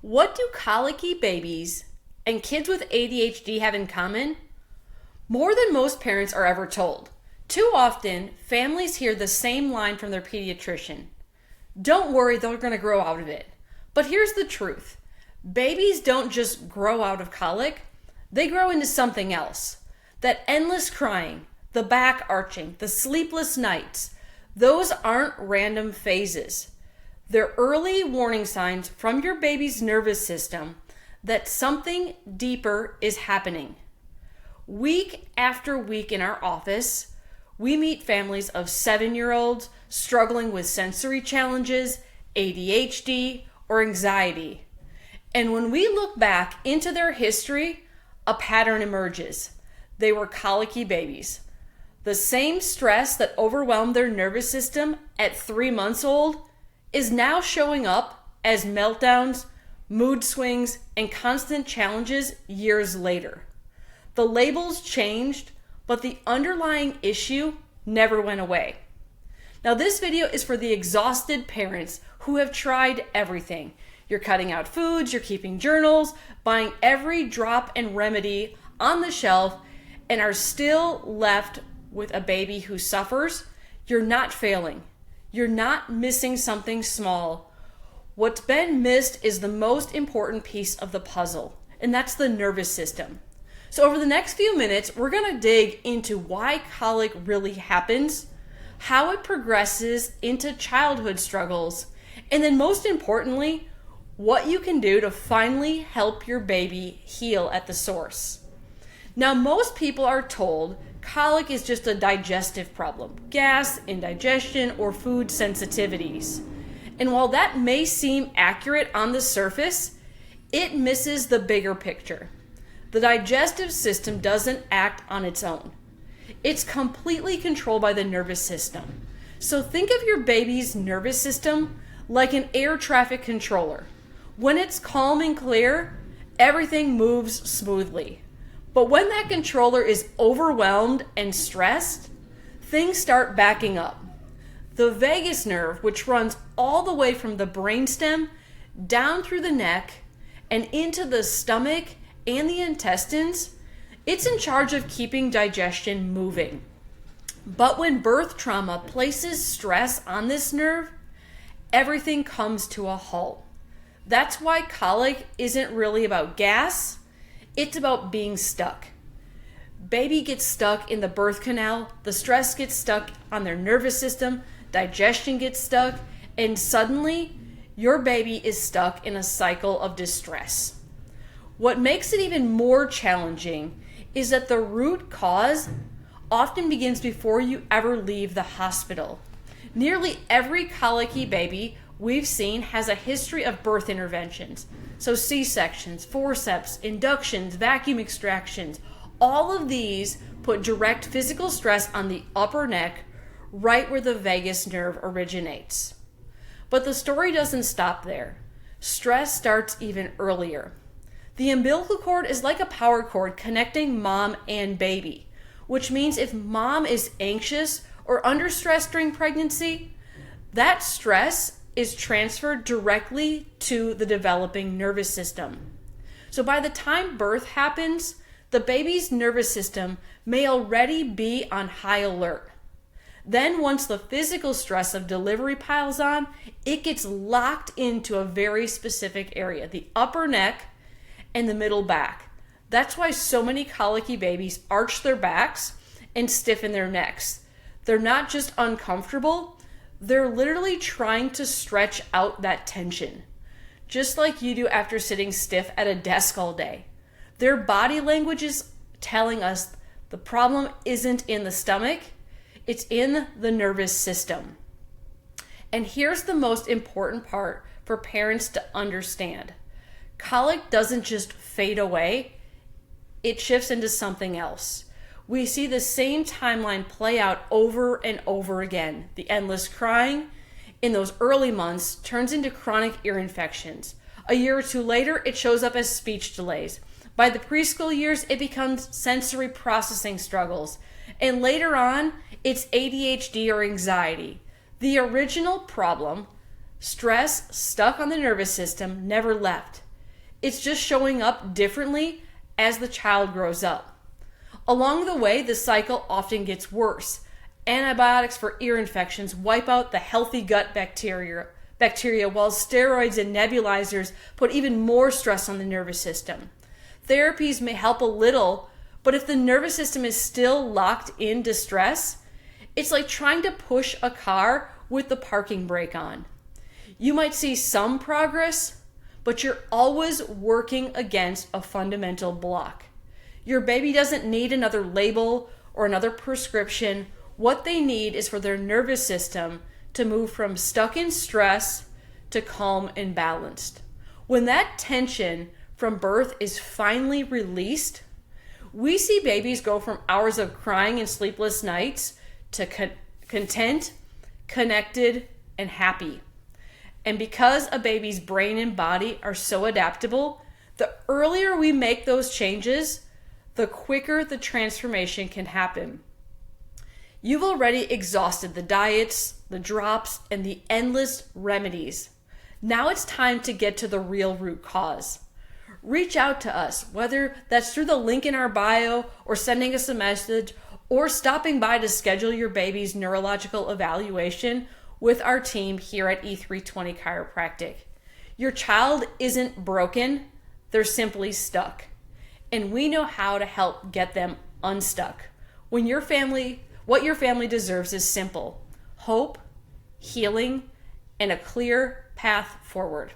What do colicky babies and kids with ADHD have in common? More than most parents are ever told. Too often, families hear the same line from their pediatrician. Don't worry, they're going to grow out of it. But here's the truth. Babies don't just grow out of colic, they grow into something else. That endless crying, the back arching, the sleepless nights, those aren't random phases. They're early warning signs from your baby's nervous system that something deeper is happening. Week after week in our office, we meet families of 7-year-olds struggling with sensory challenges, ADHD, or anxiety. And when we look back into their history, a pattern emerges. They were colicky babies. The same stress that overwhelmed their nervous system at 3 months old is now showing up as meltdowns, mood swings, and constant challenges years later. The labels changed, but the underlying issue never went away. Now, this video is for the exhausted parents who have tried everything. You're cutting out foods, you're keeping journals, buying every drop and remedy on the shelf, and are still left with a baby who suffers. You're not failing. You're not missing something small. What's been missed is the most important piece of the puzzle, and that's the nervous system. So over the next few minutes, we're going to dig into why colic really happens, how it progresses into childhood struggles, and then most importantly, what you can do to finally help your baby heal at the source. Now, most people are told colic is just a digestive problem, gas, indigestion, or food sensitivities. And while that may seem accurate on the surface, it misses the bigger picture. The digestive system doesn't act on its own. It's completely controlled by the nervous system. So think of your baby's nervous system like an air traffic controller. When it's calm and clear, everything moves smoothly. But when that controller is overwhelmed and stressed, things start backing up. The vagus nerve, which runs all the way from the brainstem down through the neck and into the stomach and the intestines, it's in charge of keeping digestion moving. But when birth trauma places stress on this nerve, everything comes to a halt. That's why colic isn't really about gas. It's about being stuck. Baby gets stuck in the birth canal, the stress gets stuck on their nervous system, digestion gets stuck, and suddenly your baby is stuck in a cycle of distress. What makes it even more challenging is that the root cause often begins before you ever leave the hospital. Nearly every colicky baby we've seen has a history of birth interventions. So C-sections, forceps, inductions, vacuum extractions, all of these put direct physical stress on the upper neck, right where the vagus nerve originates. But the story doesn't stop there. Stress starts even earlier. The umbilical cord is like a power cord connecting mom and baby, which means if mom is anxious or under stress during pregnancy, that stress is transferred directly to the developing nervous system. So by the time birth happens, the baby's nervous system may already be on high alert. Then once the physical stress of delivery piles on, it gets locked into a very specific area, the upper neck and the middle back. That's why so many colicky babies arch their backs and stiffen their necks. They're not just uncomfortable, they're literally trying to stretch out that tension, just like you do after sitting stiff at a desk all day. Their body language is telling us the problem isn't in the stomach, it's in the nervous system. And here's the most important part for parents to understand. Colic doesn't just fade away, it shifts into something else. We see the same timeline play out over and over again. The endless crying in those early months turns into chronic ear infections. A year or two later, it shows up as speech delays. By the preschool years, it becomes sensory processing struggles. And later on, it's ADHD or anxiety. The original problem, stress stuck on the nervous system, never left. It's just showing up differently as the child grows up. Along the way, the cycle often gets worse. Antibiotics for ear infections wipe out the healthy gut bacteria, while steroids and nebulizers put even more stress on the nervous system. Therapies may help a little, but if the nervous system is still locked in distress, it's like trying to push a car with the parking brake on. You might see some progress, but you're always working against a fundamental block. Your baby doesn't need another label or another prescription. What they need is for their nervous system to move from stuck in stress to calm and balanced. When that tension from birth is finally released, we see babies go from hours of crying and sleepless nights to content, connected, and happy. And because a baby's brain and body are so adaptable, the earlier we make those changes, the quicker the transformation can happen. You've already exhausted the diets, the drops, and the endless remedies. Now it's time to get to the real root cause. Reach out to us, whether that's through the link in our bio or sending us a message or stopping by to schedule your baby's neurological evaluation with our team here at E320 Chiropractic. Your child isn't broken, they're simply stuck. And we know how to help get them unstuck. What your family deserves is simple: hope, healing, and a clear path forward.